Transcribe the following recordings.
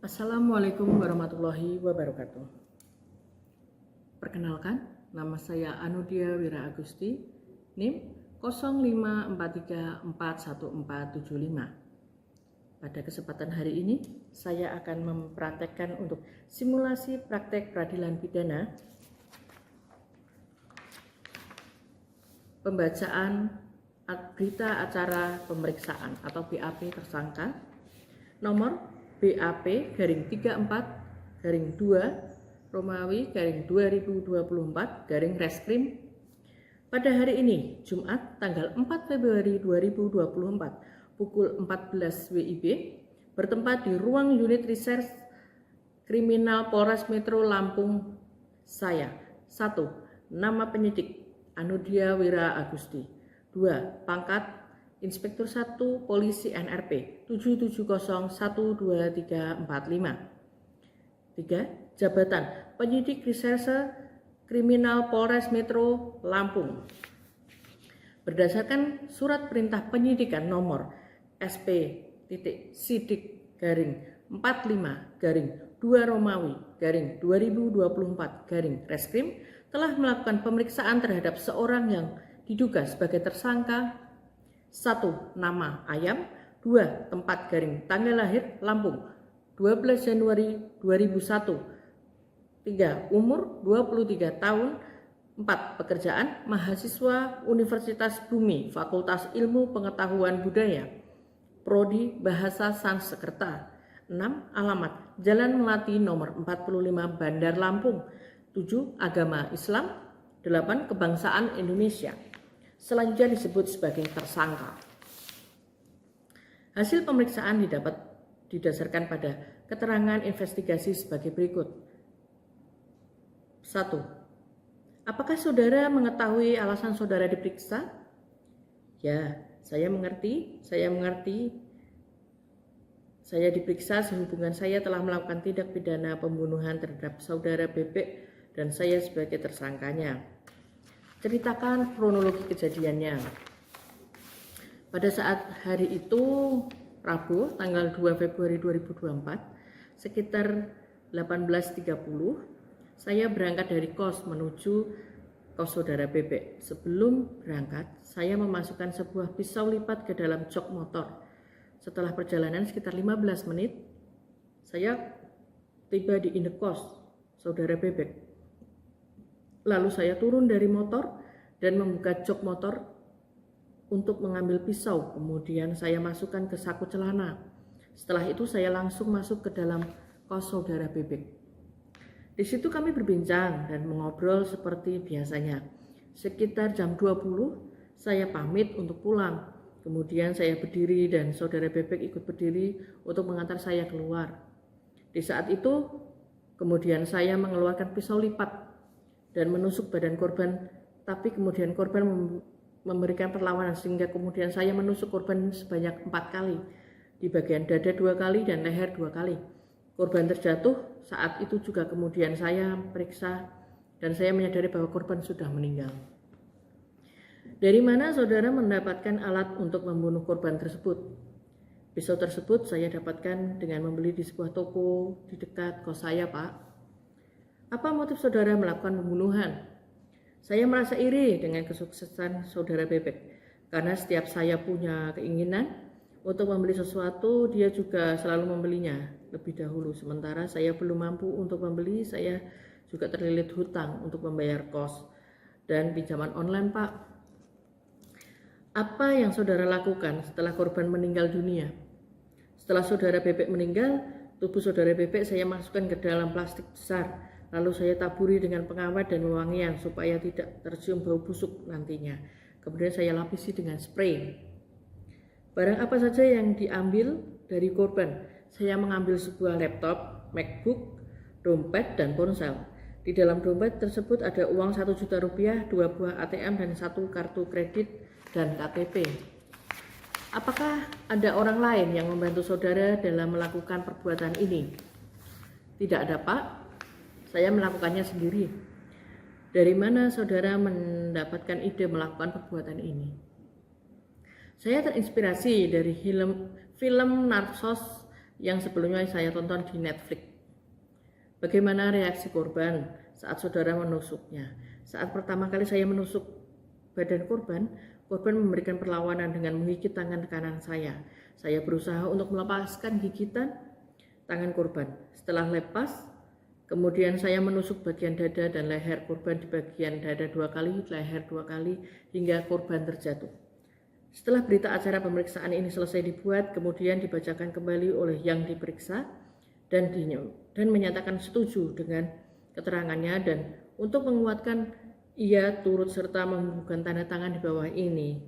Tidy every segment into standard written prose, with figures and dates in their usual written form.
Assalamualaikum warahmatullahi wabarakatuh. Perkenalkan, nama saya Anudia Wira Agusti, NIM 05434145. Pada kesempatan hari ini, saya akan mempraktekkan untuk simulasi praktek peradilan pidana, pembacaan berita acara pemeriksaan atau BAP tersangka nomor BAP garing 34 garing 2 Romawi garing 2024 garing Reskrim pada hari ini, Jumat tanggal 4 Februari 2024 pukul 14 WIB, bertempat di ruang unit reserse kriminal Polres Metro Lampung. Saya 1. Nama penyidik Anudia Wira Agusti. 2. Pangkat Inspektur 1 Polisi NRP 7701235. 3. Jabatan Penyidik Reserse Kriminal Polres Metro Lampung. Berdasarkan surat perintah penyidikan nomor SP.Sidik garing 45 garing 2 Romawi garing 2024 garing Reskrim telah melakukan pemeriksaan terhadap seorang yang diduga sebagai tersangka. 1. Nama Ayam. 2. Tempat garing tanggal lahir Lampung 12 Januari 2001. 3. Umur 23 tahun. 4. Pekerjaan mahasiswa Universitas Bumi, Fakultas Ilmu Pengetahuan Budaya, Prodi Bahasa Sanskerta. 6. Alamat Jalan Melati nomor 45 Bandar Lampung. 7. Agama Islam. 8. Kebangsaan Indonesia. Selanjutnya disebut sebagai tersangka. Hasil pemeriksaan didapat didasarkan pada keterangan investigasi sebagai berikut. 1. Apakah saudara mengetahui alasan saudara diperiksa? Ya, saya mengerti. Saya diperiksa sehubungan saya telah melakukan tindak pidana pembunuhan terhadap saudara Bebek dan saya sebagai tersangkanya. Ceritakan kronologi kejadiannya. Pada saat hari itu, Rabu, tanggal 2 Februari 2024, sekitar 18.30, saya berangkat dari kos menuju kos saudara Bebek. Sebelum berangkat, saya memasukkan sebuah pisau lipat ke dalam jok motor. Setelah perjalanan sekitar 15 menit, saya tiba di indekos saudara Bebek. Lalu saya turun dari motor dan membuka jok motor untuk mengambil pisau. Kemudian saya masukkan ke saku celana. Setelah itu saya langsung masuk ke dalam kos saudara Bebek. Di situ kami berbincang dan mengobrol seperti biasanya. Sekitar jam 20 saya pamit untuk pulang. Kemudian saya berdiri dan saudara Bebek ikut berdiri untuk mengantar saya keluar. Di saat itu kemudian saya mengeluarkan pisau lipat dan menusuk badan korban, tapi kemudian korban memberikan perlawanan sehingga kemudian saya menusuk korban sebanyak 4 kali, di bagian dada 2 kali dan leher 2 kali. Korban terjatuh. Saat itu juga kemudian saya periksa dan saya menyadari bahwa korban sudah meninggal. Dari mana saudara mendapatkan alat untuk membunuh korban tersebut? Pisau tersebut saya dapatkan dengan membeli di sebuah toko di dekat kos saya, Pak. Apa motif saudara melakukan pembunuhan? Saya merasa iri dengan kesuksesan saudara Bebek, karena setiap saya punya keinginan untuk membeli sesuatu, dia juga selalu membelinya lebih dahulu. Sementara saya belum mampu untuk membeli, saya juga terlilit hutang untuk membayar kos dan pinjaman online, Pak. Apa yang saudara lakukan setelah korban meninggal dunia? Setelah saudara Bebek meninggal, tubuh saudara Bebek saya masukkan ke dalam plastik besar. Lalu saya taburi dengan pengawet dan wewangian supaya tidak tercium bau busuk nantinya. Kemudian saya lapisi dengan spray. Barang apa saja yang diambil dari korban? Saya mengambil sebuah laptop, MacBook, dompet, dan ponsel. Di dalam dompet tersebut ada uang 1 juta rupiah, 2 buah ATM, dan 1 kartu kredit dan KTP. Apakah ada orang lain yang membantu saudara dalam melakukan perbuatan ini? Tidak ada, Pak. Saya melakukannya sendiri. Dari mana saudara mendapatkan ide melakukan perbuatan ini? Saya terinspirasi dari film Narcos yang sebelumnya saya tonton di Netflix. Bagaimana reaksi korban saat saudara menusuknya? Saat pertama kali saya menusuk badan korban, korban memberikan perlawanan dengan menggigit tangan kanan saya. Saya berusaha untuk melepaskan gigitan tangan korban. Setelah lepas, kemudian saya menusuk bagian dada dan leher korban di bagian dada 2 kali, leher 2 kali, hingga korban terjatuh. Setelah berita acara pemeriksaan ini selesai dibuat, kemudian dibacakan kembali oleh yang diperiksa dan menyatakan setuju dengan keterangannya, dan untuk menguatkan ia turut serta membubuhkan tanda tangan di bawah ini.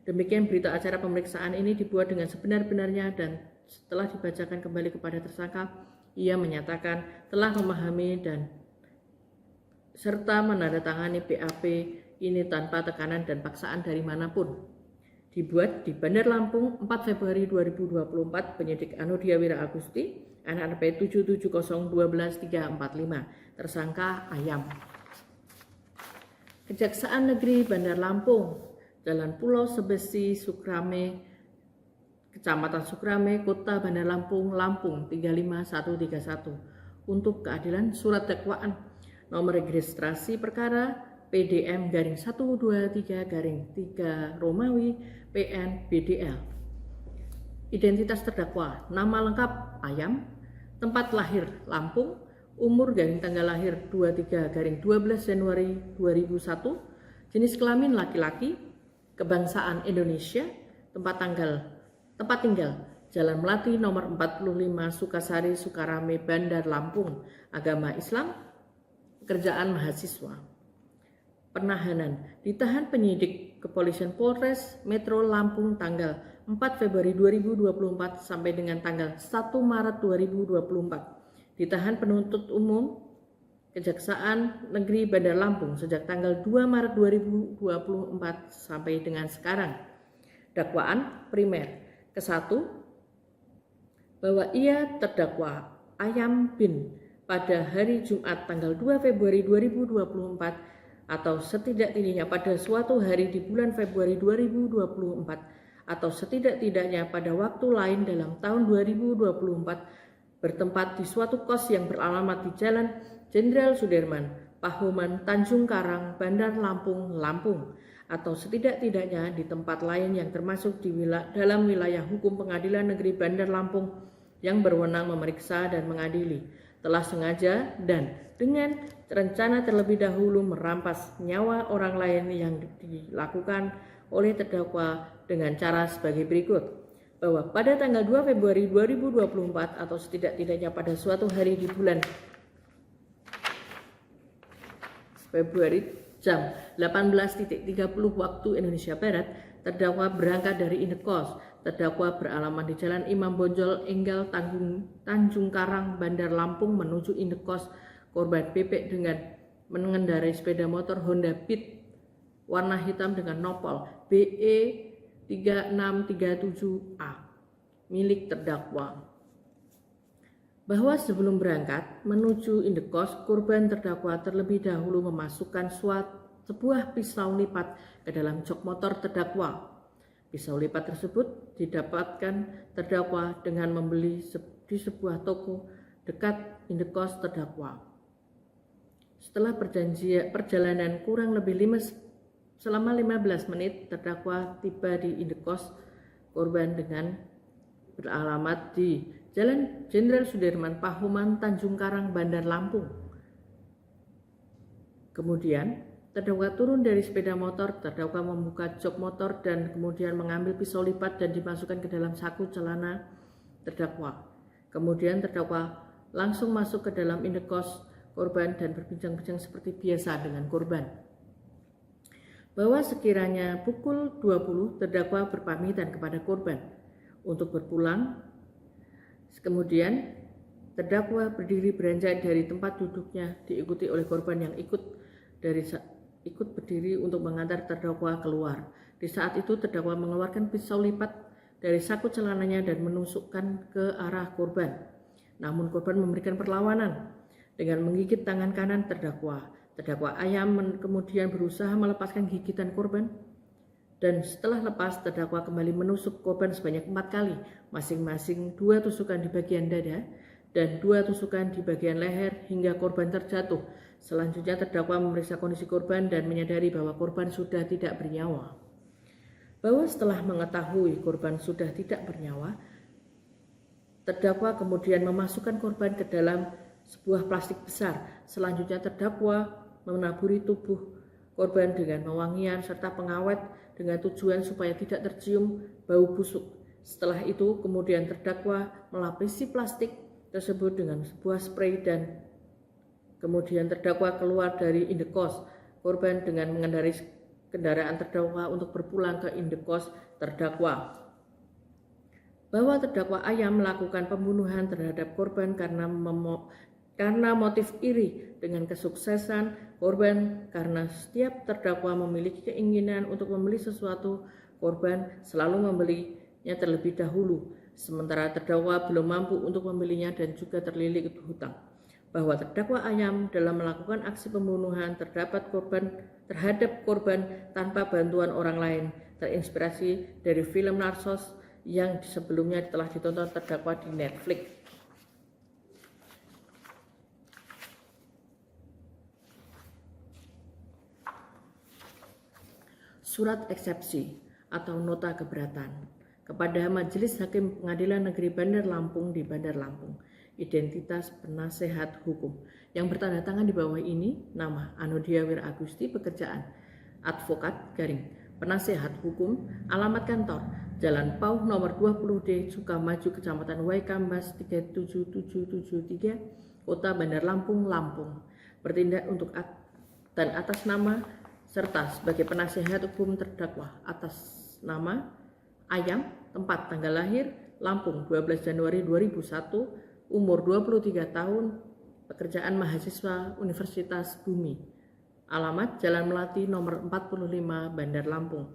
Demikian berita acara pemeriksaan ini dibuat dengan sebenar-benarnya, dan setelah dibacakan kembali kepada tersangka, ia menyatakan telah memahami dan serta menandatangani BAP ini tanpa tekanan dan paksaan dari manapun. Dibuat di Bandar Lampung 4 Februari 2024, penyidik Anodia Wira Agusti, NNP 770121345, tersangka Ayam. Kejaksaan Negeri Bandar Lampung, Jalan Pulau Sebesi, Sukrame, Kecamatan Sukrame, Kota Bandar Lampung, Lampung 35131. Untuk keadilan, surat dakwaan nomor registrasi perkara PDM-123-3 Romawi PN BDL. Identitas terdakwa: nama lengkap Ayam, tempat lahir Lampung, umur tanggal lahir 23-12 Januari 2001, jenis kelamin laki-laki, kebangsaan Indonesia, tempat tinggal Jalan Melati nomor 45 Sukasari Sukarame Bandar Lampung, agama Islam, pekerjaan mahasiswa. Penahanan: ditahan penyidik Kepolisian Polres Metro Lampung tanggal 4 Februari 2024 sampai dengan tanggal 1 Maret 2024. Ditahan penuntut umum Kejaksaan Negeri Bandar Lampung sejak tanggal 2 Maret 2024 sampai dengan sekarang. Dakwaan primer: ke-1, bahwa ia terdakwa Ayam bin pada hari Jumat tanggal 2 Februari 2024 atau setidak-tidaknya pada suatu hari di bulan Februari 2024 atau setidak-tidaknya pada waktu lain dalam tahun 2024, bertempat di suatu kos yang beralamat di Jalan Jenderal Sudirman, Pahoman, Tanjung Karang, Bandar Lampung, Lampung, atau setidak-tidaknya di tempat lain yang termasuk dalam wilayah hukum Pengadilan Negeri Bandar Lampung yang berwenang memeriksa dan mengadili, telah sengaja dan dengan rencana terlebih dahulu merampas nyawa orang lain yang dilakukan oleh terdakwa dengan cara sebagai berikut: bahwa pada tanggal 2 Februari 2024 atau setidak-tidaknya pada suatu hari di bulan Februari jam 18.30 waktu Indonesia Barat, terdakwa berangkat dari indekos. Terdakwa beralamat di Jalan Imam Bonjol, Enggal, Tanjung Karang, Bandar Lampung menuju indekos korban BP dengan mengendarai sepeda motor Honda Beat warna hitam dengan nopol BE 3637A milik terdakwa. Bahwa sebelum berangkat menuju indekos, korban terdakwa terlebih dahulu memasukkan sebuah pisau lipat ke dalam jok motor terdakwa. Pisau lipat tersebut didapatkan terdakwa dengan membeli di sebuah toko dekat indekos terdakwa. Setelah perjalanan kurang lebih selama 15 menit, terdakwa tiba di indekos korban dengan beralamat di Jalan Jenderal Sudirman, Pahoman, Tanjung Karang, Bandar Lampung. Kemudian terdakwa turun dari sepeda motor. Terdakwa membuka jok motor dan kemudian mengambil pisau lipat dan dimasukkan ke dalam saku celana terdakwa. Kemudian terdakwa langsung masuk ke dalam indekos korban dan berbincang-bincang seperti biasa dengan korban. Bahwa sekiranya pukul 20 terdakwa berpamitan kepada korban untuk berpulang. Kemudian terdakwa berdiri beranjak dari tempat duduknya diikuti oleh korban yang ikut berdiri untuk mengantar terdakwa keluar. Di saat itu terdakwa mengeluarkan pisau lipat dari saku celananya dan menusukkan ke arah korban. Namun korban memberikan perlawanan dengan menggigit tangan kanan terdakwa. Terdakwa Ayam kemudian berusaha melepaskan gigitan korban Dan setelah lepas, terdakwa kembali menusuk korban sebanyak 4 kali, masing-masing 2 tusukan di bagian dada dan 2 tusukan di bagian leher hingga korban terjatuh. Selanjutnya terdakwa memeriksa kondisi korban dan menyadari bahwa korban sudah tidak bernyawa. Bahwa setelah mengetahui korban sudah tidak bernyawa, terdakwa kemudian memasukkan korban ke dalam sebuah plastik besar. Selanjutnya terdakwa menaburi tubuh korban dengan wewangian serta pengawet dengan tujuan supaya tidak tercium bau busuk. Setelah itu kemudian terdakwa melapisi plastik tersebut dengan sebuah spray dan kemudian terdakwa keluar dari indekos korban dengan mengendarai kendaraan terdakwa untuk berpulang ke indekos terdakwa. Bahwa terdakwa Ayam melakukan pembunuhan terhadap korban karena motif iri dengan kesuksesan korban, karena setiap terdakwa memiliki keinginan untuk membeli sesuatu, korban selalu membelinya terlebih dahulu, sementara terdakwa belum mampu untuk membelinya dan juga terlilit hutang. Bahwa terdakwa Ayam dalam melakukan aksi pembunuhan terhadap korban tanpa bantuan orang lain terinspirasi dari film Narcos yang sebelumnya telah ditonton terdakwa di Netflix. Surat eksepsi atau nota keberatan kepada Majelis Hakim Pengadilan Negeri Bandar Lampung di Bandar Lampung. Identitas penasehat hukum yang bertanda tangan di bawah ini: nama Anodia Wir Agusti, pekerjaan advokat garing penasehat hukum, alamat kantor Jalan Pauh nomor 20D Sukamaju, Kecamatan Waikambas 37773, Kota Bandar Lampung, Lampung. Bertindak untuk dan atas nama serta sebagai penasehat hukum terdakwa atas nama Ayam, tempat tanggal lahir Lampung 12 Januari 2001, umur 23 tahun, pekerjaan mahasiswa Universitas Bumi, alamat Jalan Melati nomor 45 Bandar Lampung.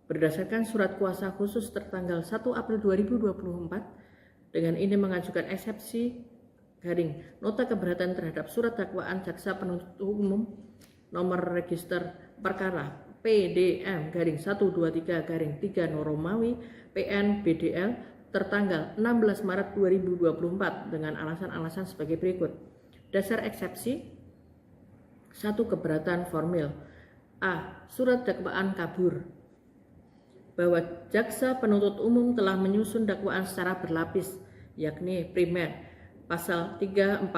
Berdasarkan surat kuasa khusus tertanggal 1 April 2024, dengan ini mengajukan eksepsi garing nota keberatan terhadap surat dakwaan jaksa penuntut umum nomor register perkara PDM garing 123 garing 3 Noromawi PN BDL tertanggal 16 Maret 2024 dengan alasan-alasan sebagai berikut. Dasar eksepsi: 1. Keberatan formil. A. Surat dakwaan kabur. Bahwa jaksa penuntut umum telah menyusun dakwaan secara berlapis, yakni primer pasal 340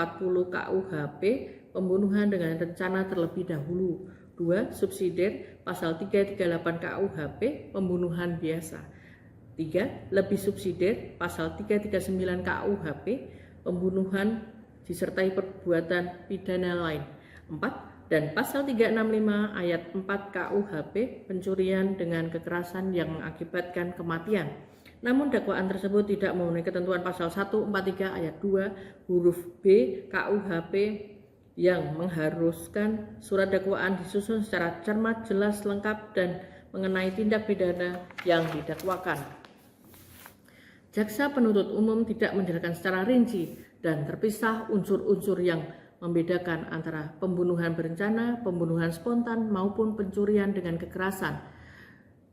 KUHP pembunuhan dengan rencana terlebih dahulu. 2. Subsidiar pasal 338 KUHP pembunuhan biasa. 3. Lebih subsidiar pasal 339 KUHP pembunuhan disertai perbuatan pidana lain. 4. Dan pasal 365 ayat 4 KUHP pencurian dengan kekerasan yang mengakibatkan kematian. Namun dakwaan tersebut tidak memenuhi ketentuan pasal 143 ayat 2 huruf B KUHP yang mengharuskan surat dakwaan disusun secara cermat, jelas, lengkap, dan mengenai tindak pidana yang didakwakan. Jaksa penuntut umum tidak menjelaskan secara rinci dan terpisah unsur-unsur yang membedakan antara pembunuhan berencana, pembunuhan spontan, maupun pencurian dengan kekerasan.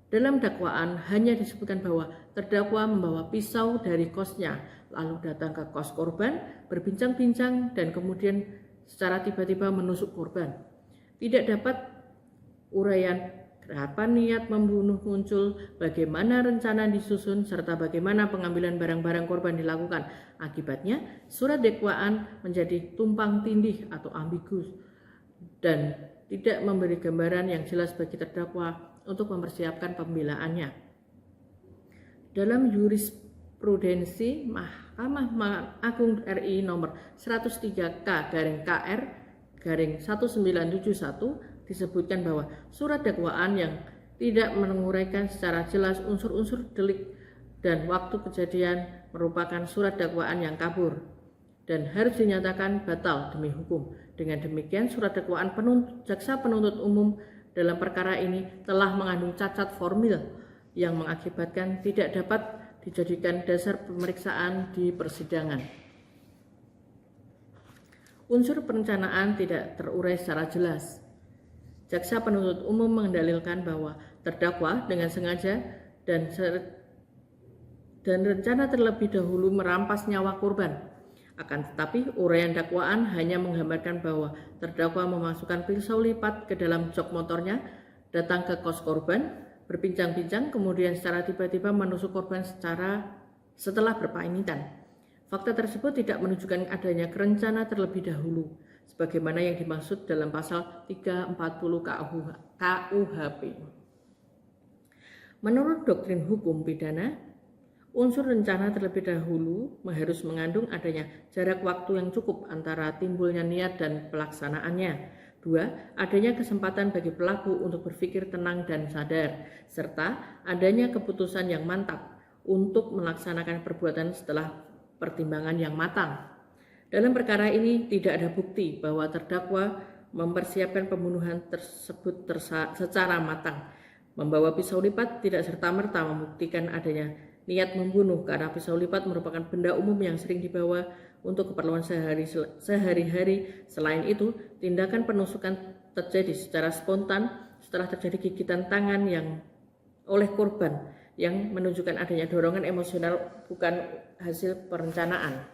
Dalam dakwaan hanya disebutkan bahwa terdakwa membawa pisau dari kosnya, lalu datang ke kos korban, berbincang-bincang, dan kemudian secara tiba-tiba menusuk korban. Tidak dapat uraian kapan niat membunuh muncul, bagaimana rencana disusun, serta bagaimana pengambilan barang-barang korban dilakukan. Akibatnya, surat dakwaan menjadi tumpang tindih atau ambigus dan tidak memberi gambaran yang jelas bagi terdakwa untuk mempersiapkan pembelaannya. Dalam jurisprudensi Mahkamah Agung RI nomor 103K/KR/1971 disebutkan bahwa surat dakwaan yang tidak menguraikan secara jelas unsur-unsur delik dan waktu kejadian merupakan surat dakwaan yang kabur dan harus dinyatakan batal demi hukum. Dengan demikian, surat dakwaan jaksa penuntut umum dalam perkara ini telah mengandung cacat formil yang mengakibatkan tidak dapat dijadikan dasar pemeriksaan di persidangan. Unsur perencanaan tidak terurai secara jelas. Jaksa penuntut umum mendalilkan bahwa terdakwa dengan sengaja dan rencana terlebih dahulu merampas nyawa korban. Akan tetapi, uraian dakwaan hanya menggambarkan bahwa terdakwa memasukkan pisau lipat ke dalam jok motornya, datang ke kos korban, berbincang-bincang, kemudian secara tiba-tiba menusuk korban setelah berpamitan. Fakta tersebut tidak menunjukkan adanya rencana terlebih dahulu, sebagaimana yang dimaksud dalam pasal 340 KUHP. Menurut doktrin hukum pidana, unsur rencana terlebih dahulu harus mengandung adanya jarak waktu yang cukup antara timbulnya niat dan pelaksanaannya. 2. Adanya kesempatan bagi pelaku untuk berpikir tenang dan sadar, serta adanya keputusan yang mantap untuk melaksanakan perbuatan setelah pertimbangan yang matang. Dalam perkara ini tidak ada bukti bahwa terdakwa mempersiapkan pembunuhan tersebut secara matang. Membawa pisau lipat tidak serta-merta membuktikan adanya niat membunuh, karena pisau lipat merupakan benda umum yang sering dibawa untuk keperluan sehari-hari. Selain itu, tindakan penusukan terjadi secara spontan setelah terjadi gigitan tangan yang oleh korban yang menunjukkan adanya dorongan emosional, bukan hasil perencanaan.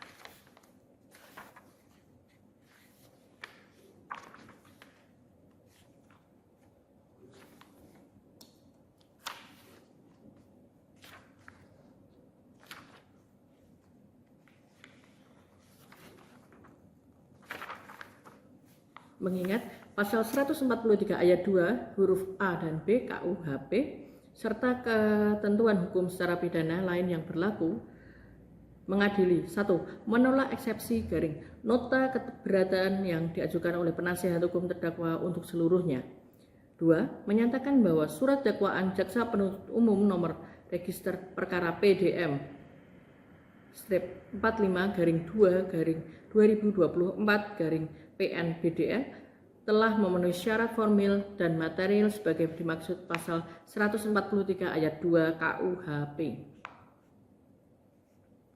Mengingat pasal 143 ayat 2 huruf A dan B KUHP serta ketentuan hukum secara pidana lain yang berlaku, mengadili 1. Menolak eksepsi nota keberatan yang diajukan oleh penasihat hukum terdakwa untuk seluruhnya. 2. Menyatakan bahwa surat dakwaan jaksa penuntut umum nomor register perkara PDM 45-2-2024-PN-BDL telah memenuhi syarat formil dan material sebagai dimaksud pasal 143 ayat 2 KUHP.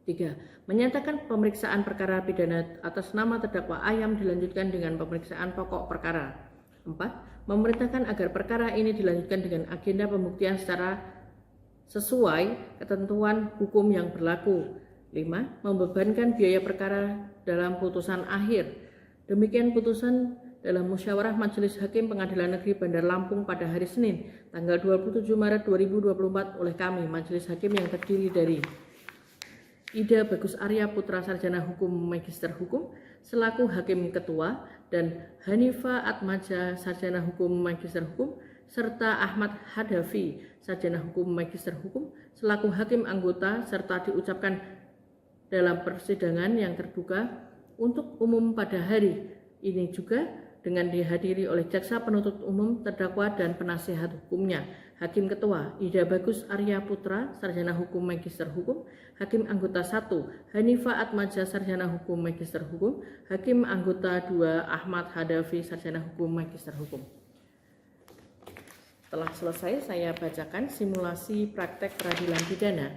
3. Menyatakan pemeriksaan perkara pidana atas nama terdakwa Ayam dilanjutkan dengan pemeriksaan pokok perkara. 4. Memerintahkan agar perkara ini dilanjutkan dengan agenda pembuktian secara sesuai ketentuan hukum yang berlaku. 5. Membebankan biaya perkara dalam putusan akhir. Demikian putusan dalam musyawarah Majelis Hakim Pengadilan Negeri Bandar Lampung pada hari Senin, tanggal 27 Maret 2024 oleh kami, Majelis Hakim yang terdiri dari Ida Bagus Arya Putra Sarjana Hukum Magister Hukum selaku Hakim Ketua dan Hanifa Atmaja Sarjana Hukum Magister Hukum serta Ahmad Hadafi Sarjana Hukum Magister Hukum selaku Hakim Anggota, serta diucapkan dalam persidangan yang terbuka untuk umum pada hari ini juga dengan dihadiri oleh jaksa penuntut umum, terdakwa dan penasihat hukumnya. Hakim Ketua Ida Bagus Arya Putra Sarjana Hukum Magister Hukum, Hakim Anggota 1 Hanifa Atmaja Sarjana Hukum Magister Hukum, Hakim Anggota 2 Ahmad Hadafi Sarjana Hukum Magister Hukum. Setelah selesai, saya bacakan simulasi praktek peradilan pidana.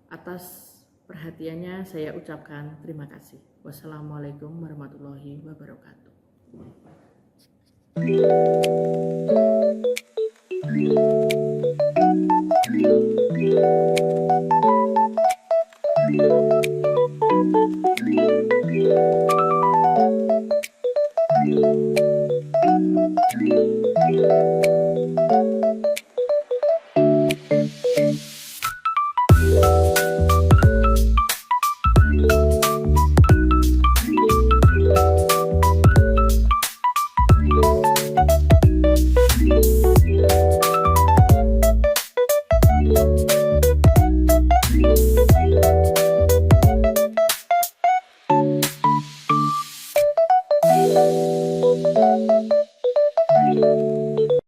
Atas perhatiannya saya ucapkan terima kasih. Wassalamualaikum warahmatullahi wabarakatuh.